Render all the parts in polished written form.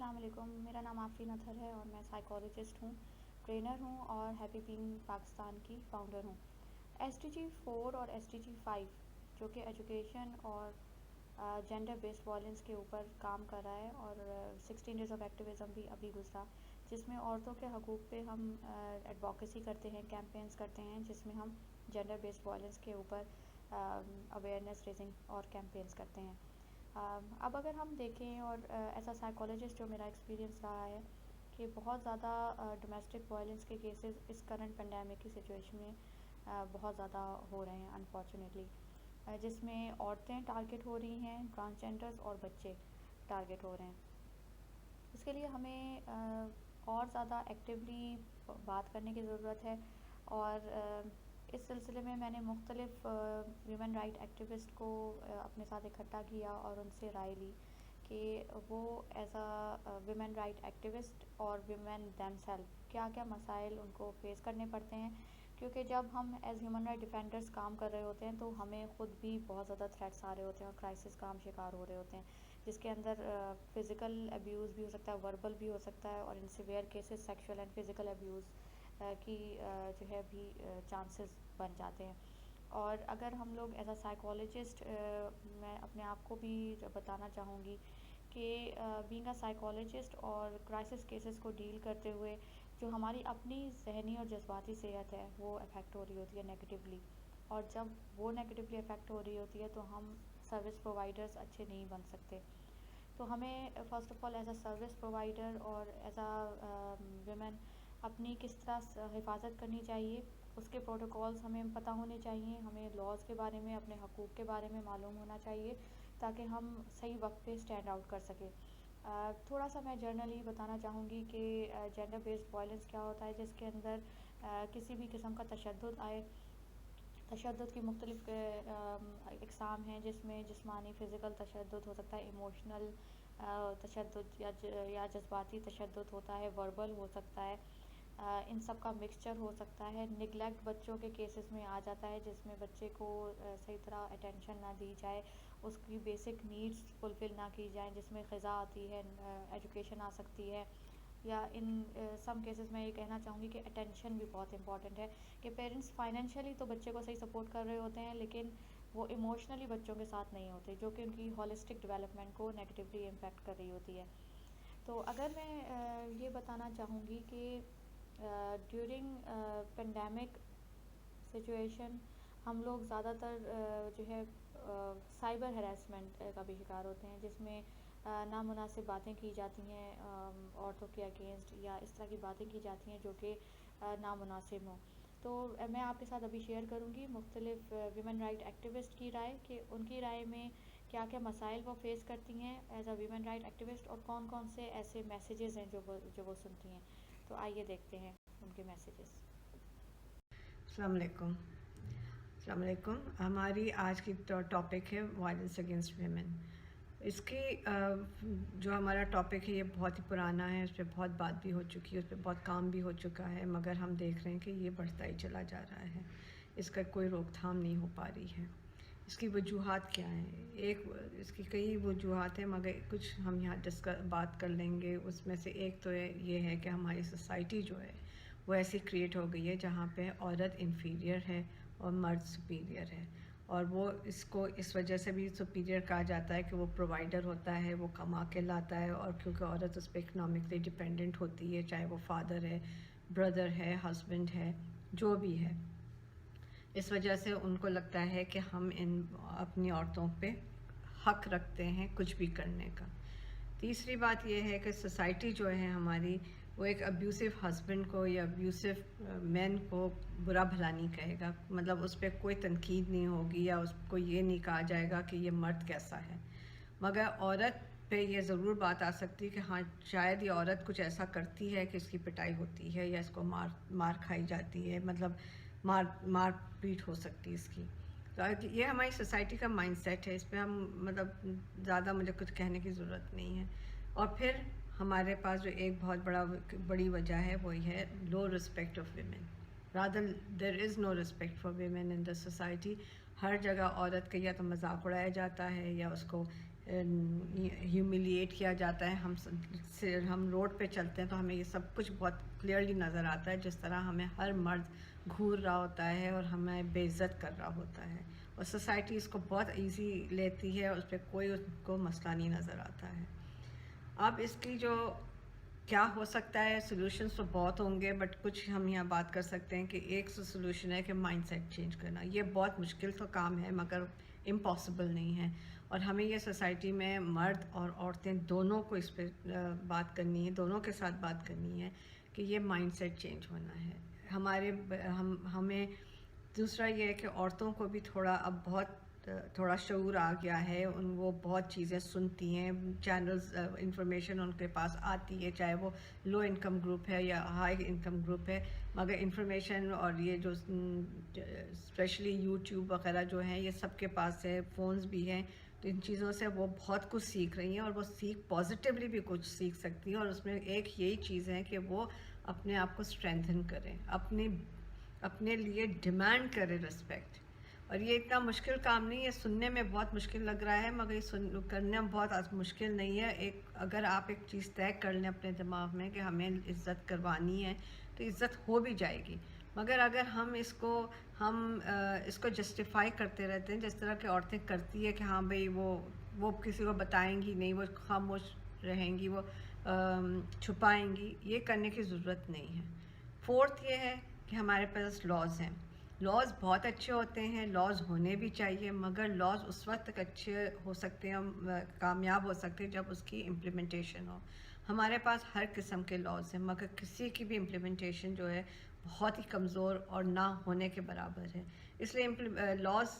السلام علیکم، میرا نام آفرین اطہر ہے اور میں سائیکالوجسٹ ہوں، ٹرینر ہوں اور ہیپی بینگ پاکستان کی فاؤنڈر ہوں۔ SDG 4 اور SDG 5 جو کہ ایجوکیشن اور جینڈر بیسڈ وائلنس کے اوپر کام کر رہا ہے، اور 16 ڈیز آف ایکٹیویزم بھی ابھی گزرا، جس میں عورتوں کے حقوق پہ ہم ایڈوکیسی کرتے ہیں، کیمپینز کرتے ہیں، جس میں ہم جینڈر بیسڈ وائلنس کے اوپر اویئرنیس ریزنگ اور کیمپینز کرتے ہیں۔ اب اگر ہم دیکھیں، اور ایز اے سائیکالوجسٹ جو میرا ایکسپیرینس رہا ہے کہ بہت زیادہ ڈومیسٹک وائلنس کے کیسز اس کرنٹ پینڈیمک کی سچویشن میں بہت زیادہ ہو رہے ہیں انفارچونیٹلی، جس میں عورتیں ٹارگٹ ہو رہی ہیں، ٹرانسجینڈرز اور بچے ٹارگٹ ہو رہے ہیں۔ اس کے لیے ہمیں اور زیادہ ایکٹیولی بات کرنے کی ضرورت ہے، اور اس سلسلے میں نے مختلف ویمن رائٹ ایکٹیوسٹ کو اپنے ساتھ اکٹھا کیا اور ان سے رائے لی کہ وہ as a women right activist اور ویمن دیم سیلف کیا کیا مسائل ان کو فیس کرنے پڑتے ہیں، کیونکہ جب ہم ایز ہیومن رائٹ ڈیفینڈرز کام کر رہے ہوتے ہیں تو ہمیں خود بھی بہت زیادہ تھریٹس آ رہے ہوتے ہیں اور کرائسس کا ہم شکار ہو رہے ہوتے ہیں، جس کے اندر فزیکل ابیوز بھی ہو سکتا ہے، وربل بھی ہو سکتا ہے، اور ان severe cases sexual and physical abuse کی جو ہے بھی چانسز بن جاتے ہیں۔ اور اگر ہم لوگ ایز اے سائیکالوجسٹ، میں اپنے آپ کو بھی بتانا چاہوں گی کہ بینگ اے سائیکالوجسٹ اور کرائسس کیسز کو ڈیل کرتے ہوئے جو ہماری اپنی ذہنی اور جذباتی صحت ہے وہ افیکٹ ہو رہی ہوتی ہے نیگیٹیولی، اور جب وہ نیگیٹیولی افیکٹ ہو رہی ہوتی ہے تو ہم سروس پرووائڈرز اچھے نہیں بن سکتے۔ تو ہمیں first of all as a service provider اور ایز اے ویمن اپنی کس طرح حفاظت کرنی چاہیے، اس کے پروٹوکولز ہمیں پتہ ہونے چاہیے، ہمیں لاز کے بارے میں، اپنے حقوق کے بارے میں معلوم ہونا چاہیے تاکہ ہم صحیح وقت پہ اسٹینڈ آؤٹ کر سکیں۔ تھوڑا سا میں جرنلی بتانا چاہوں گی کہ جینڈر بیسڈ وائلنس کیا ہوتا ہے، جس کے اندر کسی بھی قسم کا تشدد آئے۔ تشدد کی مختلف اقسام ہیں، جس میں جسمانی فزیکل تشدد ہو سکتا ہے، ایموشنل تشدد یا جذباتی تشدد ہوتا ہے، وربل ہو سکتا ہے، ان سب کا مکسچر ہو سکتا ہے۔ نگلیکٹ بچوں کے کیسز میں آ جاتا ہے، جس میں بچے کو صحیح طرح اٹینشن نہ دی جائے، اس کی بیسک نیڈس فلفل نہ کی جائیں، جس میں غذا آتی ہے، ایجوکیشن آ سکتی ہے، یا ان سم کیسز میں یہ کہنا چاہوں گی کہ اٹینشن بھی بہت امپورٹنٹ ہے کہ پیرنٹس فائنینشلی تو بچے کو صحیح سپورٹ کر رہے ہوتے ہیں لیکن وہ ایموشنلی بچوں کے ساتھ نہیں ہوتے، جو کہ ان کی ہولسٹک ڈیولپمنٹ کو نیگیٹیولی امپیکٹ کر رہی ہوتی ہے۔ تو اگر میں یہ بتانا چاہوں گی کہ ڈیورنگ پینڈیمک سچویشن ہم لوگ زیادہ تر جو ہے سائبر ہراسمنٹ کا بھی شکار ہوتے ہیں، جس میں نامناسب باتیں کی جاتی ہیں عورتوں کے اگینسٹ، یا اس طرح کی باتیں کی جاتی ہیں جو کہ نامناسب ہوں۔ تو میں آپ کے ساتھ ابھی شیئر کروں گی مختلف ویمن رائٹ ایکٹیوسٹ کی رائے، کہ ان کی رائے میں کیا کیا مسائل وہ فیس کرتی ہیں as a women right activist, اور کون کون سے ایسے میسیجز ہیں جو وہ سنتی ہیں۔ تو آئیے دیکھتے ہیں ان کے میسیجز۔ السلام علیکم۔ السلام علیکم۔ ہماری آج کی ٹاپک ہے وائلنس اگینسٹ ویمن۔ اس کی جو ہمارا ٹاپک ہے یہ بہت ہی پرانا ہے، اس پہ بہت بات بھی ہو چکی ہے، اس پہ بہت کام بھی ہو چکا ہے، مگر ہم دیکھ رہے ہیں کہ یہ بڑھتا ہی چلا جا رہا ہے، اس کا کوئی روک تھام نہیں ہو پا رہی ہے۔ اس کی وجوہات کیا ہیں؟ اس کی کئی وجوہات ہیں، مگر کچھ ہم یہاں بات کر لیں گے۔ اس میں سے ایک تو یہ ہے کہ ہماری سوسائٹی جو ہے وہ ایسی کریٹ ہو گئی ہے جہاں پہ عورت انفیریئر ہے اور مرد سپیریئر ہے، اور وہ اس کو اس وجہ سے بھی سپیریئر کہا جاتا ہے کہ وہ پرووائڈر ہوتا ہے، وہ کما کے لاتا ہے، اور کیونکہ عورت اس پہ اکنامکلی ڈیپینڈنٹ ہوتی ہے، چاہے وہ فادر ہے، بردر ہے، ہسبینڈ ہے، جو بھی ہے، اس وجہ سے ان کو لگتا ہے کہ ہم اپنی عورتوں پہ حق رکھتے ہیں کچھ بھی کرنے کا۔ تیسری بات یہ ہے کہ سوسائٹی جو ہے ہماری، وہ ایک ابیوسو ہسبینڈ کو یا ابیوسو مین کو برا بھلا نہیں کہے گا، مطلب اس پہ کوئی تنقید نہیں ہوگی یا اس کو یہ نہیں کہا جائے گا کہ یہ مرد کیسا ہے، مگر عورت پہ یہ ضرور بات آ سکتی ہے کہ ہاں شاید یہ عورت کچھ ایسا کرتی ہے کہ اس کی پٹائی ہوتی ہے یا اس کو مار کھائی جاتی ہے، مطلب مار پیٹ ہو سکتی ہے اس کی۔ تو یہ ہماری سوسائٹی کا مائنڈ سیٹ ہے، اس پہ ہم مطلب زیادہ مجھے کچھ کہنے کی ضرورت نہیں ہے۔ اور پھر ہمارے پاس جو ایک بہت بڑی وجہ ہے وہ یہ ہے low respect of women, rather there is no respect for women in the society. ہر جگہ عورت کا یا تو مذاق اڑایا جاتا ہے یا اس کو ہیوملیٹ کیا جاتا ہے. ہم روڈ پہ چلتے ہیں تو ہمیں یہ سب کچھ بہت کلیئرلی نظر آتا ہے, جس طرح ہمیں ہر مرد گھور رہا ہوتا ہے اور ہمیں بے عزت کر رہا ہوتا ہے, اور سوسائٹی اس کو بہت ایزی لیتی ہے, اس پہ کوئی اس کو مسئلہ نہیں نظر آتا ہے. اب اس کی جو کیا ہو سکتا ہے, سولوشنس تو بہت ہوں گے, بٹ کچھ ہم یہاں بات کر سکتے ہیں کہ ایک سولوشن ہے کہ مائنڈ سیٹ چینج کرنا. یہ بہت مشکل تو کام ہے مگر امپاسبل نہیں ہے, اور ہمیں یہ سوسائٹی میں مرد اور عورتیں دونوں کو اس پہ بات کرنی ہے, دونوں کے ساتھ بات کرنی ہے کہ یہ مائنڈ سیٹ چینج ہونا ہے. ہمیں دوسرا یہ ہے کہ عورتوں کو بھی تھوڑا شعور آ گیا ہے, وہ بہت چیزیں سنتی ہیں, چینلز انفارمیشن ان کے پاس آتی ہے, چاہے وہ لو انکم گروپ ہے یا ہائی انکم گروپ ہے, مگر انفارمیشن اور یہ جو اسپیشلی یوٹیوب وغیرہ جو ہیں یہ سب کے پاس ہے, فونز بھی ہیں, تو ان چیزوں سے وہ بہت کچھ سیکھ رہی ہیں, اور وہ پازیٹیولی بھی کچھ سیکھ سکتی ہیں, اور اس میں ایک یہی چیز ہے کہ وہ اپنے آپ کو اسٹرینتھن کریں, اپنے لیے ڈیمانڈ کرے رسپیکٹ. اور یہ اتنا مشکل کام نہیں ہے, سننے میں بہت مشکل لگ رہا ہے مگر یہ کرنا بہت مشکل نہیں ہے. اگر آپ ایک چیز طے کر لیں اپنے دماغ میں کہ ہمیں عزت کروانی ہے تو عزت ہو بھی جائے گی. مگر اگر ہم اس کو جسٹیفائی کرتے رہتے ہیں, جس طرح کی عورتیں کرتی ہے کہ ہاں بھئی وہ کسی کو بتائیں گی نہیں, وہ خاموش رہیں گی, وہ چھپائیں گی, یہ کرنے کی ضرورت نہیں ہے. فورتھ یہ ہے کہ ہمارے پاس لاز ہیں. لاز بہت اچھے ہوتے ہیں, لاز ہونے بھی چاہیے, مگر لاز اس وقت تک اچھے ہو سکتے ہیں, کامیاب ہو سکتے ہیں جب اس کی امپلیمنٹیشن ہو. ہمارے پاس ہر قسم کے لاز ہیں مگر کسی کی بھی امپلیمنٹیشن جو ہے بہت ہی کمزور اور نہ ہونے کے برابر ہے. اس لیے laws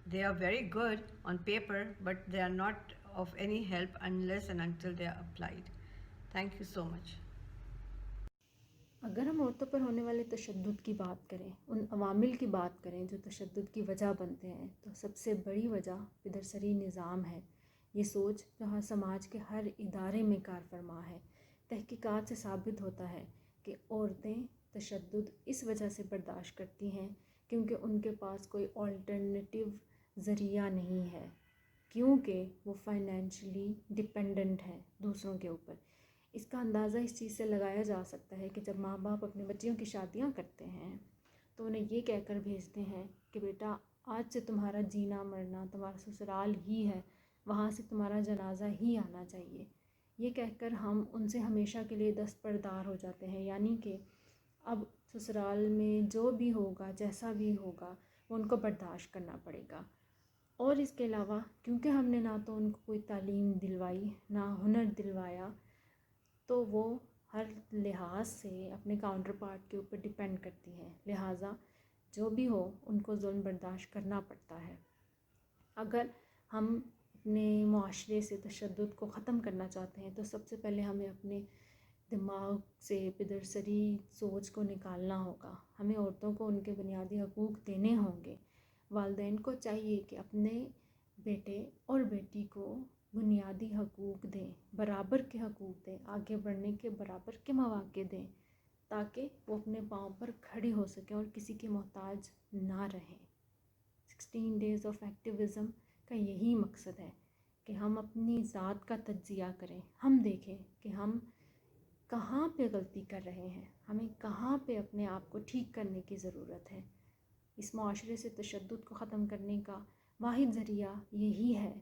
they are very good on paper but they are not of any help unless and until they are applied. Thank you so much. اگر ہم عورتوں پر ہونے والے تشدد کی بات کریں, ان عوامل کی بات کریں جو تشدد کی وجہ بنتے ہیں, تو سب سے بڑی وجہ پدرسری نظام ہے. یہ سوچ جہاں سماج کے ہر ادارے میں کار فرما ہے. تحقیقات سے ثابت ہوتا ہے کہ عورتیں تشدد اس وجہ سے برداشت کرتی ہیں کیونکہ ان کے پاس کوئی آلٹرنیٹیو ذریعہ نہیں ہے, کیونکہ وہ فائنینشلی ڈپینڈنٹ ہیں دوسروں کے اوپر. اس کا اندازہ اس چیز سے لگایا جا سکتا ہے کہ جب ماں باپ اپنے بچیوں کی شادیاں کرتے ہیں تو انہیں یہ کہہ کر بھیجتے ہیں کہ بیٹا آج سے تمہارا جینا مرنا تمہارا سسرال ہی ہے, وہاں سے تمہارا جنازہ ہی آنا چاہیے. یہ کہہ کر ہم ان سے ہمیشہ کے لیے دستبردار ہو جاتے ہیں, یعنی کہ اب سسرال میں جو بھی ہوگا جیسا بھی ہوگا وہ ان کو برداشت کرنا پڑے گا. اور اس کے علاوہ کیونکہ ہم نے نہ تو ان کو کوئی تعلیم دلوائی نہ ہنر دلوایا, تو وہ ہر لحاظ سے اپنے کاؤنٹر پارٹ کے اوپر ڈیپینڈ کرتی ہیں, لہٰذا جو بھی ہو ان کو ظلم برداشت کرنا پڑتا ہے. اگر ہم اپنے معاشرے سے تشدد کو ختم کرنا چاہتے ہیں تو سب سے پہلے ہمیں اپنے دماغ سے پدرسری سوچ کو نکالنا ہوگا. ہمیں عورتوں کو ان کے بنیادی حقوق دینے ہوں گے. والدین کو چاہیے کہ اپنے بیٹے اور بیٹی کو بنیادی حقوق دیں, برابر کے حقوق دیں, آگے بڑھنے کے برابر کے مواقع دیں, تاکہ وہ اپنے پاؤں پر کھڑی ہو سکیں اور کسی کے محتاج نہ رہیں. 16 days آف ایکٹیویزم کا یہی مقصد ہے کہ ہم اپنی ذات کا تجزیہ کریں, ہم دیکھیں کہ ہم کہاں پہ غلطی کر رہے ہیں, ہمیں کہاں پہ اپنے آپ کو ٹھیک کرنے کی ضرورت ہے. اس معاشرے سے تشدد کو ختم کرنے کا واحد ذریعہ یہی ہے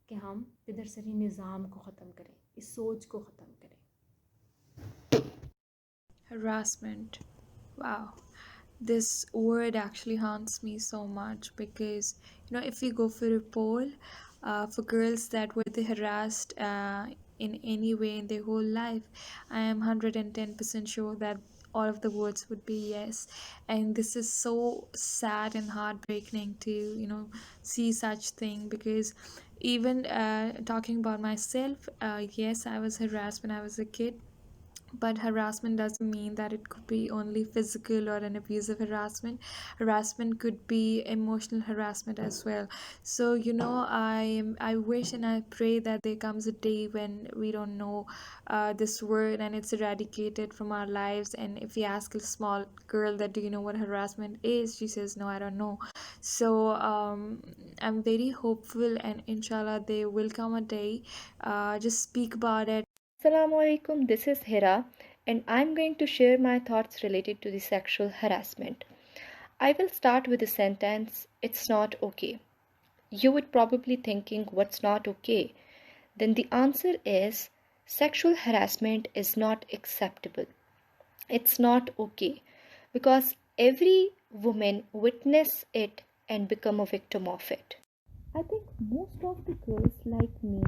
کہ ہم پدرسری نظام کو ختم کریں, اس سوچ کو ختم کریں. Harassment. Wow. This word actually haunts me so much because, if we go for a poll for girls that were they harassed in any way in their whole life, I am 110% sure that all of the words would be yes. And this is so sad and heartbreaking to, see such thing because even talking about myself, yes, I was harassed when I was a kid. But harassment doesn't mean that it could be only physical or an abusive harassment. Harassment could be emotional harassment as well. So I wish and I pray that there comes a day when we don't know this word and it's eradicated from our lives. And if we ask a small girl that, do you know what harassment is, she says, no, I don't know. So I'm very hopeful, and inshallah there will come a day. Just speak about it. Assalamu alaikum, this is Hira, and I'm going to share my thoughts related to the sexual harassment. I will start with the sentence, it's not okay. You would probably thinking, what's not okay? Then the answer is, sexual harassment is not acceptable. It's not okay because every woman witness it and become a victim of it. I think most of the girls like me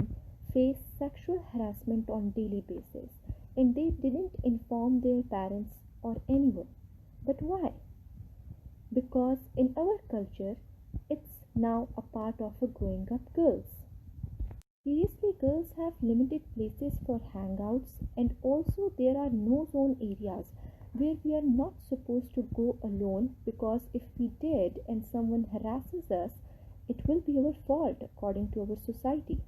face sexual harassment on daily basis and they didn't inform their parents or anyone. But why? Because in our culture it's now a part of a growing up girls. Seriously, girls have limited places for hangouts, and also there are no zone areas where we are not supposed to go alone because if we did and someone harasses us, it will be our fault according to our society.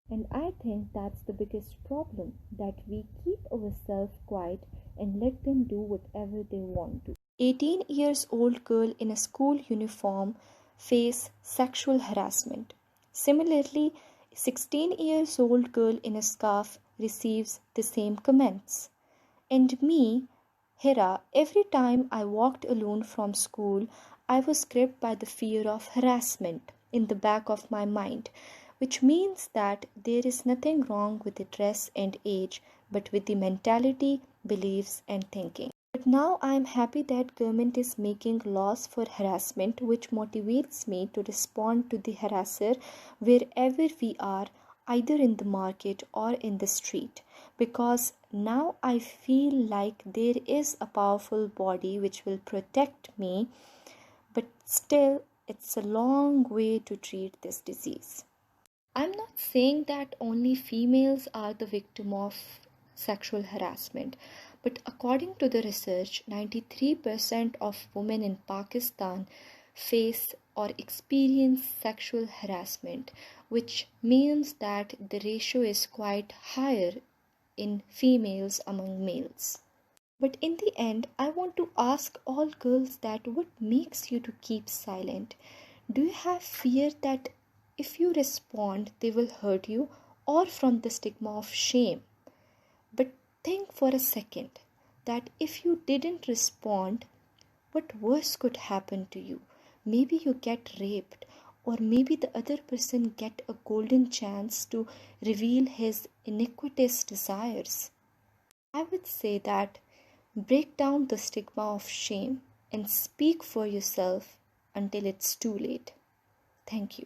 And I think that's the biggest problem, that we keep ourselves quiet and let them do whatever they want to. 18 years old girl in a school uniform face sexual harassment. Similarly, 16 years old girl in a scarf receives the same comments. And me, Hira, every time I walked alone from school, I was gripped by the fear of harassment in the back of my mind, which means that there is nothing wrong with the dress and age, but with the mentality, beliefs, and thinking. But now I am happy that government is making laws for harassment, which motivates me to respond to the harasser wherever we are, either in the market or in the street, because now I feel like there is a powerful body which will protect me, but still it's a long way to treat this disease. I'm not saying that only females are the victim of sexual harassment, but according to the research, 93% of women in Pakistan face or experience sexual harassment, which means that the ratio is quite higher in females among males. But in the end, I want to ask all girls that what makes you to keep silent? Do you have fear that if you respond, they will hurt you, or from the stigma of shame? But think for a second that if you didn't respond, what worse could happen to you? Maybe you get raped, or maybe the other person get a golden chance to reveal his iniquitous desires. I would say that break down the stigma of shame and speak for yourself until it's too late. Thank you.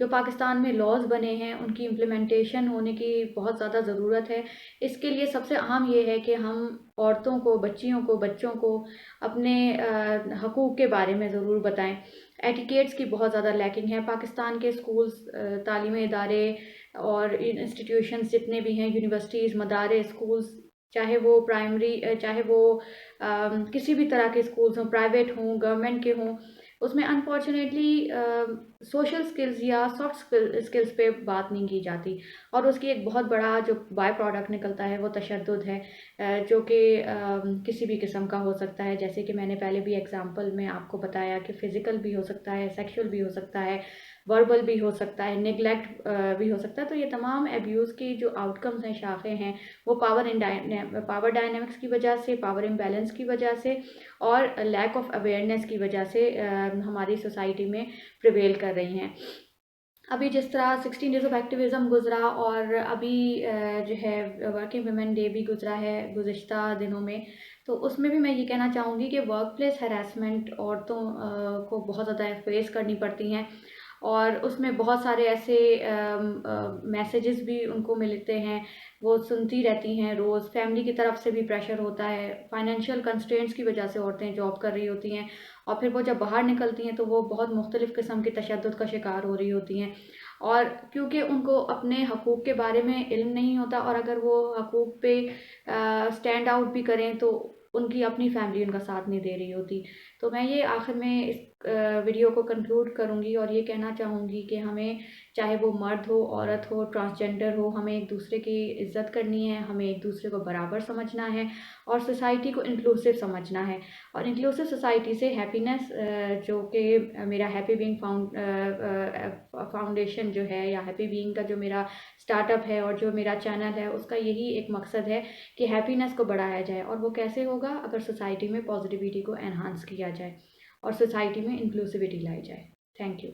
جو پاکستان میں laws بنے ہیں ان کی implementation ہونے کی بہت زیادہ ضرورت ہے. اس کے لیے سب سے اہم یہ ہے کہ ہم عورتوں کو، بچیوں کو، بچوں کو اپنے حقوق کے بارے میں ضرور بتائیں. ایٹیکیٹس کی بہت زیادہ لیکنگ ہے. پاکستان کے اسکولز، تعلیمی ادارے اور انسٹیٹیوشنز جتنے بھی ہیں، یونیورسٹیز، مدارس، اسکولز، چاہے وہ پرائمری، چاہے وہ کسی بھی طرح کے اسکولز ہوں، پرائیویٹ ہوں، گورنمنٹ کے ہوں، اس میں انفارچونیٹلی سوشل سکلز یا سافٹ سکلز پہ بات نہیں کی جاتی. اور اس کی ایک بہت بڑا جو بائی پروڈکٹ نکلتا ہے وہ تشدد ہے، جو کہ کسی بھی قسم کا ہو سکتا ہے. جیسے کہ میں نے پہلے بھی ایگزامپل میں آپ کو بتایا کہ فزیکل بھی ہو سکتا ہے، سیکشول بھی ہو سکتا ہے، وربل بھی ہو سکتا ہے، نیگلیکٹ بھی ہو سکتا ہے. تو یہ تمام ایبیوز کی جو آؤٹ کمز ہیں، شاخیں ہیں، وہ پاور ڈائنامکس کی وجہ سے، پاور امبیلنس کی وجہ سے اور لیک آف اویئرنیس کی وجہ سے ہماری سوسائٹی میں پریویل کر رہی ہیں. ابھی جس طرح 16 ڈیز آف ایکٹیویزم گزرا اور ابھی جو ہے ورکنگ ویمن ڈے بھی گزرا ہے گزشتہ دنوں میں، تو اس میں بھی میں یہ کہنا چاہوں گی کہ ورک پلیس ہراسمنٹ عورتوں کو بہت زیادہ فیس کرنی پڑتی ہیں. اور اس میں بہت سارے ایسے میسیجز بھی ان کو ملتے ہیں، وہ سنتی رہتی ہیں روز. فیملی کی طرف سے بھی پریشر ہوتا ہے، فائنینشیل کنسٹرینٹس کی وجہ سے عورتیں جاب کر رہی ہوتی ہیں، اور پھر وہ جب باہر نکلتی ہیں تو وہ بہت مختلف قسم کے تشدد کا شکار ہو رہی ہوتی ہیں. اور کیونکہ ان کو اپنے حقوق کے بارے میں علم نہیں ہوتا، اور اگر وہ حقوق پہ اسٹینڈ آؤٹ بھی کریں تو ان کی اپنی فیملی ان کا ساتھ نہیں دے رہی ہوتی. تو میں یہ آخر میں اس ویڈیو کو کنکلوڈ کروں گی اور یہ کہنا چاہوں گی کہ ہمیں، چاہے وہ مرد ہو، عورت ہو، ٹرانسجنڈر ہو، ہمیں ایک دوسرے کی عزت کرنی ہے، ہمیں ایک دوسرے کو برابر سمجھنا ہے اور سوسائٹی کو انکلوسیو سمجھنا ہے. اور انکلوسیو سوسائٹی سے ہیپینس، جو کہ میرا ہیپی بینگ فاؤنڈیشن جو ہے، یا ہیپی بینگ کا جو میرا اسٹارٹ اپ ہے اور جو میرا چینل ہے، اس کا یہی ایک مقصد ہے کہ ہیپینس کو بڑھایا جائے. اور وہ کیسے ہوگا؟ اگر سوسائٹی میں پازیٹیوٹی کو انہانس کیا جائے اور سوسائٹی میں انکلوسیوٹی لائی جائے. Thank you.